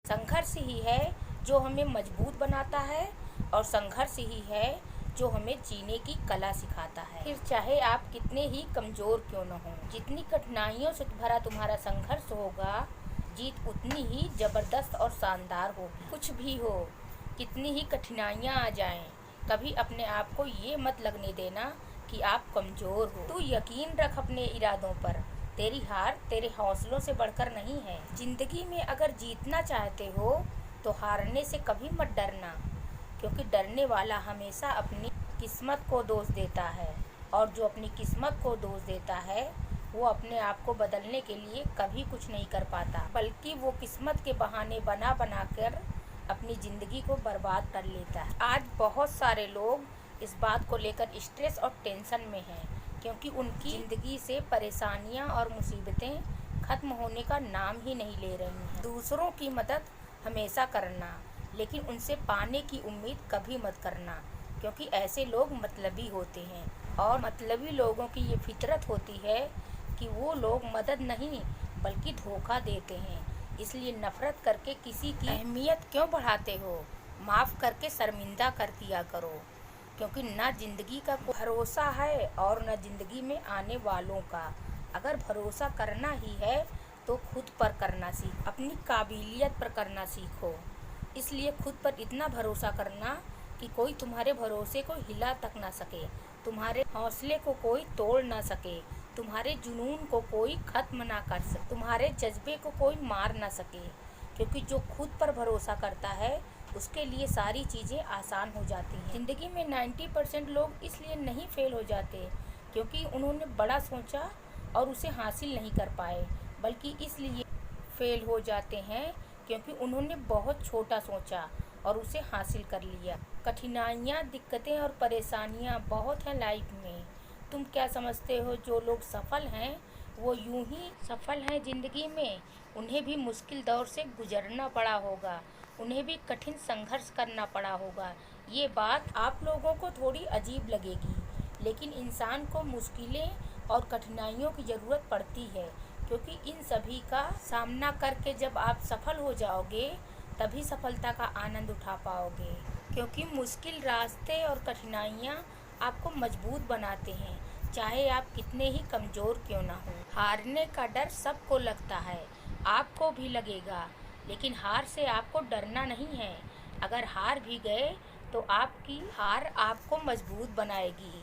संघर्ष ही है जो हमें मजबूत बनाता है और संघर्ष ही है जो हमें जीने की कला सिखाता है। फिर चाहे आप कितने ही कमज़ोर क्यों न हों, जितनी कठिनाइयों से भरा तुम्हारा संघर्ष होगा, जीत उतनी ही ज़बरदस्त और शानदार होगी। कुछ भी हो, कितनी ही कठिनाइयाँ आ जाएं, कभी अपने आप को ये मत लगने देना कि आप कमज़ोर हो। तू यकीन रख अपने इरादों पर, तेरी हार तेरे हौसलों से बढ़कर नहीं है। ज़िंदगी में अगर जीतना चाहते हो तो हारने से कभी मत डरना, क्योंकि डरने वाला हमेशा अपनी किस्मत को दोष देता है, और जो अपनी किस्मत को दोष देता है वो अपने आप को बदलने के लिए कभी कुछ नहीं कर पाता, बल्कि वो किस्मत के बहाने बना बना कर अपनी ज़िंदगी को बर्बाद कर लेता है। आज बहुत सारे लोग इस बात को लेकर स्ट्रेस और टेंशन में हैं, क्योंकि उनकी ज़िंदगी से परेशानियां और मुसीबतें ख़त्म होने का नाम ही नहीं ले रही हैं। दूसरों की मदद हमेशा करना, लेकिन उनसे पाने की उम्मीद कभी मत करना, क्योंकि ऐसे लोग मतलबी होते हैं, और मतलबी लोगों की ये फितरत होती है कि वो लोग मदद नहीं बल्कि धोखा देते हैं। इसलिए नफ़रत करके किसी की अहमियत क्यों बढ़ाते हो? माफ़ करके शर्मिंदा कर दिया करो, क्योंकि ना ज़िंदगी का कोई भरोसा है और न ज़िंदगी में आने वालों का। अगर भरोसा करना ही है तो खुद पर करना सीख, अपनी काबिलियत पर करना सीखो। इसलिए खुद पर इतना भरोसा करना कि कोई तुम्हारे भरोसे को हिला तक ना सके, तुम्हारे हौसले को कोई तोड़ ना सके, तुम्हारे जुनून को कोई ख़त्म ना कर सके, तुम्हारे जज्बे को कोई मार ना सके। क्योंकि जो खुद पर भरोसा करता है उसके लिए सारी चीज़ें आसान हो जाती हैं। ज़िंदगी में 90% लोग इसलिए नहीं फेल हो जाते क्योंकि उन्होंने बड़ा सोचा और उसे हासिल नहीं कर पाए, बल्कि इसलिए फेल हो जाते हैं क्योंकि उन्होंने बहुत छोटा सोचा और उसे हासिल कर लिया। कठिनाइयाँ, दिक्कतें और परेशानियाँ बहुत हैं लाइफ में। तुम क्या समझते हो जो लोग सफल हैं वो यूं ही सफल हैं ज़िंदगी में? उन्हें भी मुश्किल दौर से गुजरना पड़ा होगा, उन्हें भी कठिन संघर्ष करना पड़ा होगा। ये बात आप लोगों को थोड़ी अजीब लगेगी, लेकिन इंसान को मुश्किलें और कठिनाइयों की ज़रूरत पड़ती है, क्योंकि इन सभी का सामना करके जब आप सफल हो जाओगे तभी सफलता का आनंद उठा पाओगे। क्योंकि मुश्किल रास्ते और कठिनाइयाँ आपको मजबूत बनाते हैं, चाहे आप कितने ही कमज़ोर क्यों ना हो। हारने का डर सबको लगता है, आपको भी लगेगा, लेकिन हार से आपको डरना नहीं है। अगर हार भी गए तो आपकी हार आपको मजबूत बनाएगी,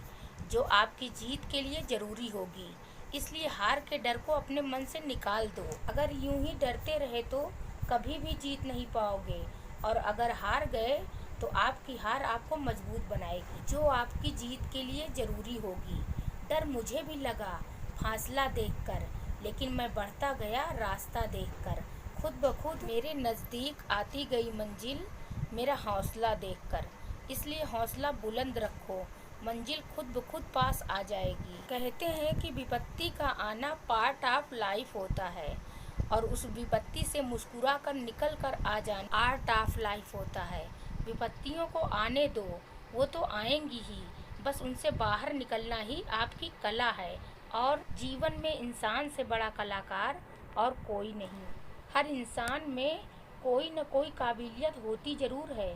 जो आपकी जीत के लिए ज़रूरी होगी। इसलिए हार के डर को अपने मन से निकाल दो। अगर यूं ही डरते रहे तो कभी भी जीत नहीं पाओगे, और अगर हार गए तो आपकी हार आपको मजबूत बनाएगी, जो आपकी जीत के लिए ज़रूरी होगी। डर मुझे भी लगा फासला देखकर, लेकिन मैं बढ़ता गया रास्ता देखकर। खुद ब खुद मेरे नज़दीक आती गई मंजिल मेरा हौसला देखकर। इसलिए हौसला बुलंद रखो, मंजिल खुद ब खुद पास आ जाएगी। कहते हैं कि विपत्ति का आना पार्ट ऑफ लाइफ होता है, और उस विपत्ति से मुस्कुरा कर निकल कर आ जाना आर्ट ऑफ लाइफ होता है। विपत्तियों को आने दो, वो तो आएंगी ही, बस उनसे बाहर निकलना ही आपकी कला है। और जीवन में इंसान से बड़ा कलाकार और कोई नहीं। हर इंसान में कोई न कोई काबिलियत होती ज़रूर है,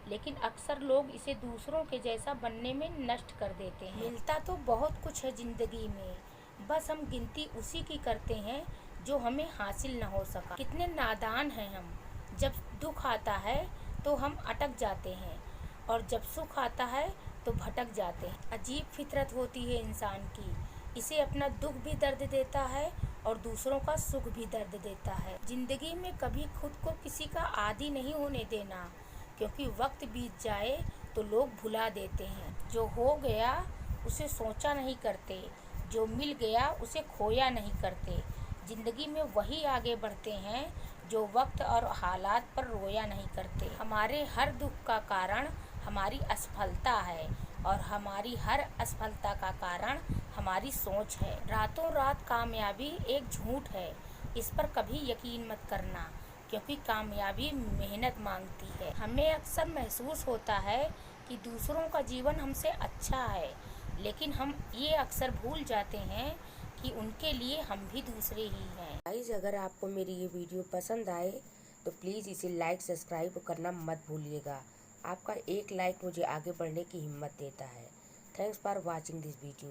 लेकिन अक्सर लोग इसे दूसरों के जैसा बनने में नष्ट कर देते हैं। मिलता तो बहुत कुछ है ज़िंदगी में, बस हम गिनती उसी की करते हैं जो हमें हासिल न हो सका। कितने नादान हैं हम, जब दुख आता है तो हम अटक जाते हैं, और जब सुख आता है तो भटक जाते हैं। अजीब फितरत होती है इंसान की, इसे अपना दुख भी दर्द देता है और दूसरों का सुख भी दर्द देता है। ज़िंदगी में कभी खुद को किसी का आदी नहीं होने देना, क्योंकि वक्त बीत जाए तो लोग भुला देते हैं। जो हो गया उसे सोचा नहीं करते, जो मिल गया उसे खोया नहीं करते। ज़िंदगी में वही आगे बढ़ते हैं जो वक्त और हालात पर रोया नहीं करते। हमारे हर दुख का कारण हमारी असफलता है, और हमारी हर असफलता का कारण हमारी सोच है। रातों रात कामयाबी एक झूठ है, इस पर कभी यकीन मत करना, क्योंकि कामयाबी मेहनत मांगती है। हमें अक्सर महसूस होता है कि दूसरों का जीवन हमसे अच्छा है, लेकिन हम ये अक्सर भूल जाते हैं कि उनके लिए हम भी दूसरे ही हैं। गाइस, अगर आपको मेरी ये वीडियो पसंद आए तो प्लीज़ इसे लाइक सब्सक्राइब करना मत भूलिएगा। आपका एक लाइक मुझे आगे बढ़ने की हिम्मत देता है। Thanks for watching this video.